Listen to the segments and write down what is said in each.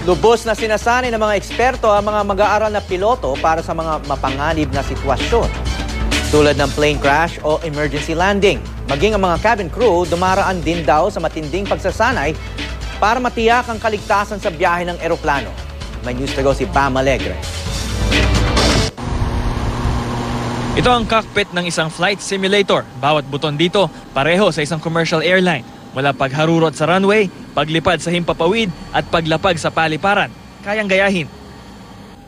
Lubos na sinasanay ng mga eksperto ang mga mag-aaral na piloto para sa mga mapanganib na sitwasyon. Tulad ng plane crash o emergency landing. Maging ang mga cabin crew dumaraan din daw sa matinding pagsasanay para matiyak ang kaligtasan sa biyahe ng eroplano. May news to go si Pam Alegre. Ito ang cockpit ng isang flight simulator. Bawat buton dito, pareho sa isang commercial airline. Mula pagharurot sa runway, paglipad sa himpapawid at paglapag sa paliparan. Kayang gayahin.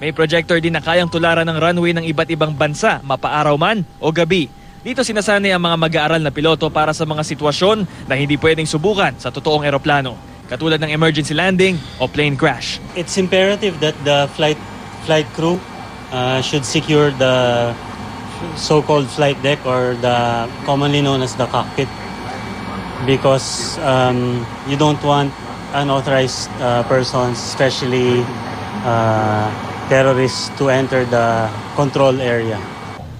May projector din na kayang tularan ng runway ng iba't ibang bansa, mapaaraw man o gabi. Dito sinasanay ang mga mag-aaral na piloto para sa mga sitwasyon na hindi pwedeng subukan sa totoong eroplano. Katulad ng emergency landing o plane crash. It's imperative that the flight crew should secure the so-called flight deck or the commonly known as the cockpit, because you don't want unauthorized persons, especially terrorists, to enter the control area.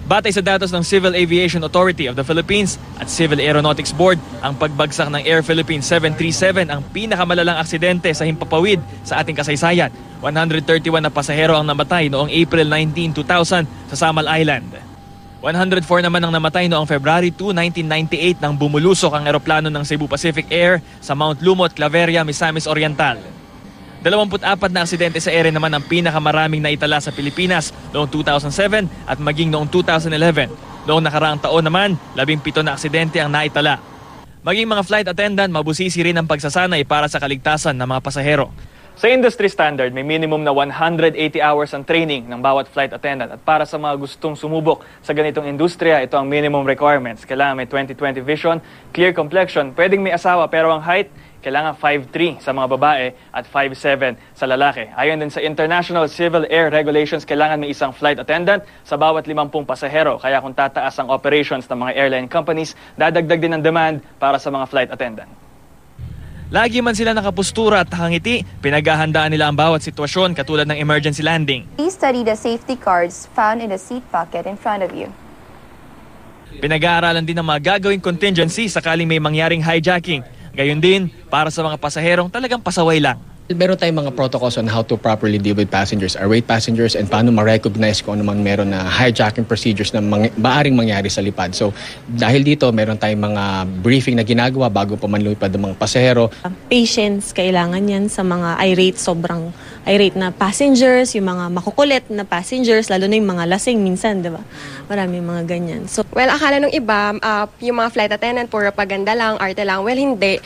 Batay sa datos ng Civil Aviation Authority of the Philippines at Civil Aeronautics Board, ang pagbagsak ng Air Philippines 737 ang pinakamalalang aksidente sa himpapawid sa ating kasaysayan. 131 na pasahero ang namatay noong April 19, 2000 sa Samal Island. 104 naman ang namatay noong February 2, 1998 nang bumulusok ang eroplano ng Cebu Pacific Air sa Mount Lumot, Claveria, Misamis Oriental. 24 na aksidente sa ere naman ang pinakamaraming naitala sa Pilipinas noong 2007 at maging noong 2011. Noong nakaraang taon naman, 17 na aksidente ang naitala. Maging mga flight attendant, mabusisi rin ang pagsasanay para sa kaligtasan ng mga pasahero. Sa industry standard, may minimum na 180 hours ang training ng bawat flight attendant. At para sa mga gustong sumubok sa ganitong industriya, ito ang minimum requirements. Kailangan may 20/20 vision, clear complexion, pwedeng may asawa pero ang height, kailangan 5'3" sa mga babae at 5'7" sa lalaki. Ayon din sa International Civil Air Regulations, kailangan may isang flight attendant sa bawat 50 pasahero. Kaya kung tataas ang operations ng mga airline companies, dadagdag din ang demand para sa mga flight attendant. Lagi man sila nakapustura at nakangiti, pinaghahandaan nila ang bawat sitwasyon katulad ng emergency landing. Please study the safety cards found in the seat pocket in front of you. Pinag-aaralan din ang mga gagawing contingency sakaling may mangyaring hijacking. Gayon din, para sa mga pasaherong talagang pasaway lang. Meron tayong mga protocols on how to properly deal with passengers, irate passengers, and paano ma-recognize kung ano man meron na hijacking procedures na maaring mangyari sa lipad. So dahil dito, meron tayong mga briefing na ginagawa bago pa man lumipad ng mga pasahero. Patience, kailangan yan sa mga sobrang irate na passengers, yung mga makukulit na passengers, lalo na yung mga lasing minsan, di ba? Maraming mga ganyan. So, well, akala nung iba, yung mga flight attendant, puro paganda lang, arte lang. Well, hindi.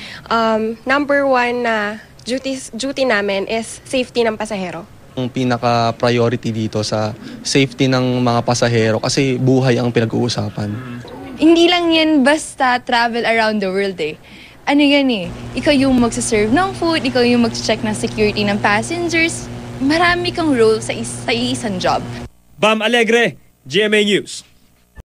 Number one na duty namin is safety ng pasahero. Ang pinaka-priority dito sa safety ng mga pasahero kasi buhay ang pinag-uusapan. Hindi lang yan basta travel around the world eh. Ano yan eh, ikaw yung magsaserve ng food, ikaw yung mag-check ng security ng passengers. Marami kang role sa isang job. Pam Alegre, GMA News.